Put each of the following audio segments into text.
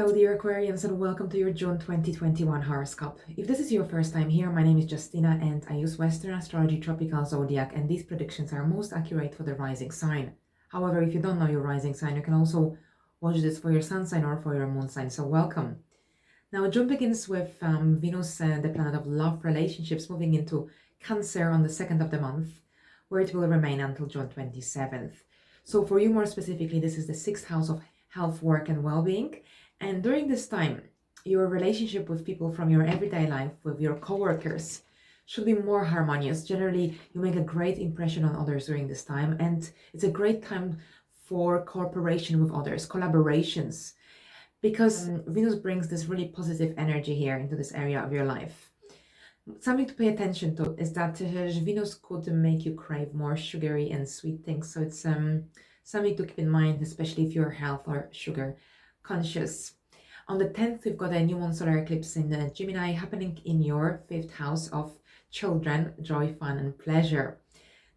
Hello dear Aquarians and welcome to your June 2021 horoscope. If this is your first time here, my name is Justina and I use Western Astrology, Tropical Zodiac, and these predictions are most accurate for the rising sign. However, if you don't know your rising sign, you can also watch this for your sun sign or for your moon sign, so welcome. Now June begins with Venus, the planet of love, relationships, moving into Cancer on the 2nd of the month, where it will remain until June 27th. So for you more specifically, this is the 6th house of health, work and well-being. And during this time, your relationship with people from your everyday life, with your co-workers, should be more harmonious. Generally, you make a great impression on others during this time, and it's a great time for cooperation with others, collaborations, because Venus brings this really positive energy here into this area of your life. Something to pay attention to is that Venus could make you crave more sugary and sweet things, so it's something to keep in mind, especially if you're health or sugar conscious. On the 10th, we've got a new moon solar eclipse in Gemini happening in your 5th house of children, joy, fun and pleasure.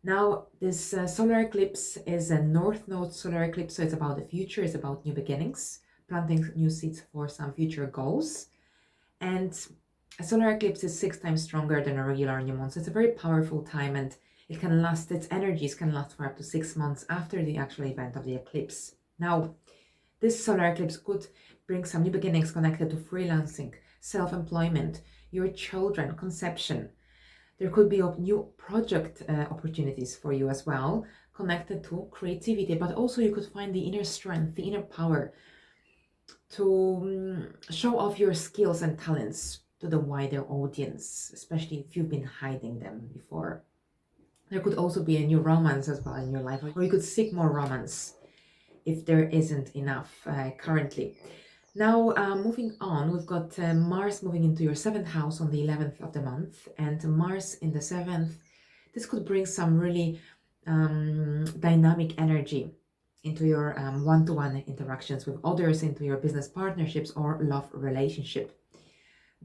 Now, this solar eclipse is a north node solar eclipse, so it's about the future, it's about new beginnings, planting new seeds for some future goals. And a solar eclipse is 6 times stronger than a regular new moon, so it's a very powerful time, and it can last, its energies can last for up to 6 months after the actual event of the eclipse. Now, this solar eclipse could bring some new beginnings connected to freelancing, self-employment, your children, conception. There could be new project opportunities for you as well, connected to creativity, but also you could find the inner strength, the inner power to show off your skills and talents to the wider audience, especially if you've been hiding them before. There could also be a new romance as well in your life, or you could seek more romance if there isn't enough currently. Now, moving on, we've got Mars moving into your 7th house on the 11th of the month, and Mars in the 7th. This could bring some really dynamic energy into your one-to-one interactions with others, into your business partnerships or love relationship.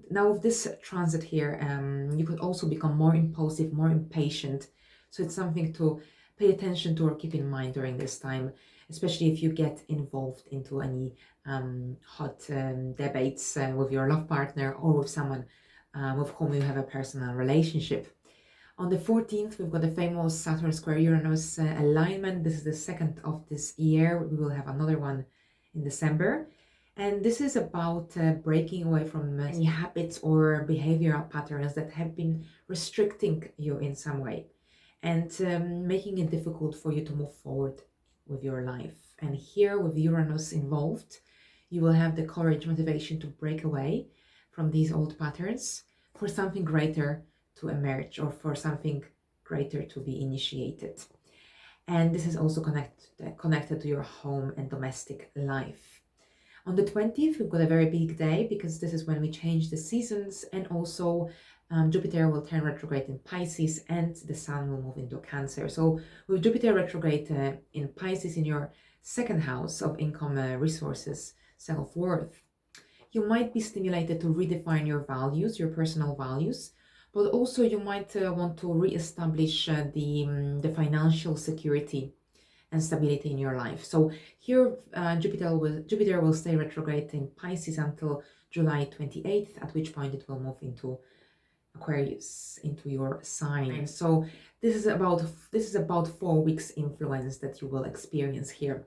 Now, with this transit here, you could also become more impulsive, more impatient. So it's something to pay attention to or keep in mind during this time, especially if you get involved into any hot debates with your love partner or with someone with whom you have a personal relationship. On the 14th, we've got the famous Saturn square Uranus alignment. This is the 2nd of this year. We will have another one in December. And this is about breaking away from any habits or behavioral patterns that have been restricting you in some way and making it difficult for you to move forward with your life. And here, with Uranus involved, you will have the courage, motivation to break away from these old patterns for something greater to emerge, or for something greater to be initiated. And this is also connected to your home and domestic life. On the 20th, we've got a very big day, because this is when we change the seasons, and also Jupiter will turn retrograde in Pisces and the Sun will move into Cancer. So with Jupiter retrograde in Pisces in your 2nd house of income, resources, self-worth, you might be stimulated to redefine your values, your personal values, but also you might want to re-establish the financial security and stability in your life. So here Jupiter will stay retrograde in Pisces until July 28th, at which point it will move into Aquarius, into your sign. So this is about 4 weeks influence that you will experience here.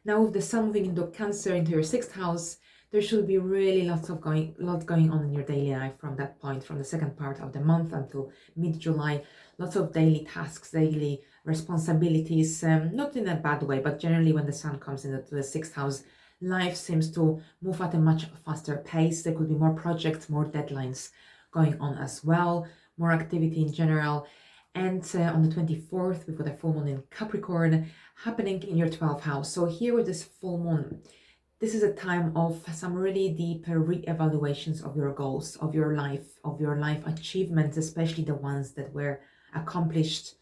Now, with the Sun moving into Cancer, into your 6th house, there should be really lots going on in your daily life from that point, from the 2nd part of the month until mid-July. Lots of daily tasks, daily responsibilities, not in a bad way, but generally when the Sun comes into the 6th house, life seems to move at a much faster pace. There could be more projects, more deadlines going on as well, more activity in general. And on the 24th, we've got a full moon in Capricorn happening in your 12th house. So here with this full moon, this is a time of some really deep re-evaluations of your goals, of your life achievements, especially the ones that were accomplished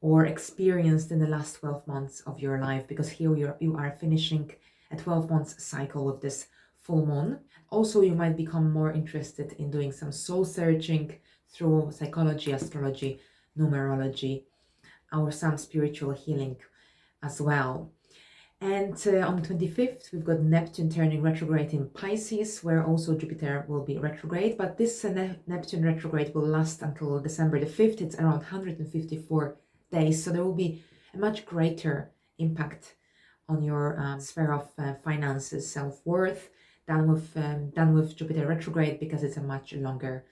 or experienced in the last 12 months of your life, because here you are finishing a 12-month cycle with this full moon. Also, you might become more interested in doing some soul searching through psychology, astrology, numerology, or some spiritual healing as well. And on the 25th, we've got Neptune turning retrograde in Pisces, where also Jupiter will be retrograde. But this Neptune retrograde will last until December the 5th. It's around 154 days. So there will be a much greater impact on your sphere of finances, self-worth, than with Jupiter retrograde, because it's a much longer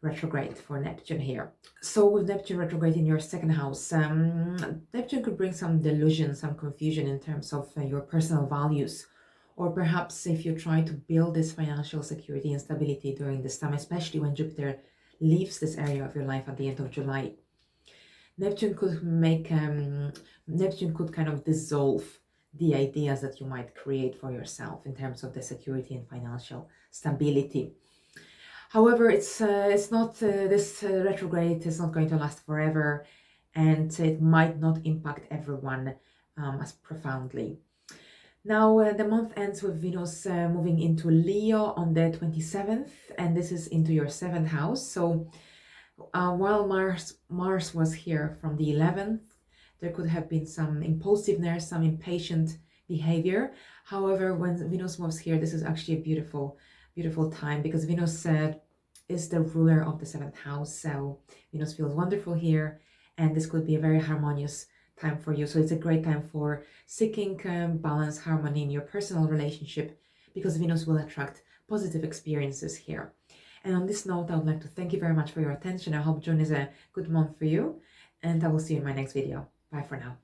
retrograde for Neptune here. So with Neptune retrograde in your second house, Neptune could bring some delusion, some confusion in terms of your personal values, or perhaps if you try to build this financial security and stability during this time, especially when Jupiter leaves this area of your life at the end of July. Neptune could Neptune could kind of dissolve the ideas that you might create for yourself in terms of the security and financial stability. However, it's not this retrograde is not going to last forever, and it might not impact everyone as profoundly. Now, the month ends with Venus moving into Leo on the 27th, and this is into your 7th house. So while Mars was here from the 11th, there could have been some impulsiveness, some impatient behavior. However, when Venus moves here, this is actually a beautiful time, because Venus is the ruler of the 7th house. So Venus feels wonderful here, and this could be a very harmonious time for you. So it's a great time for seeking balance, harmony in your personal relationship, because Venus will attract positive experiences here. And on this note, I would like to thank you very much for your attention. I hope June is a good month for you, and I will see you in my next video. Bye for now.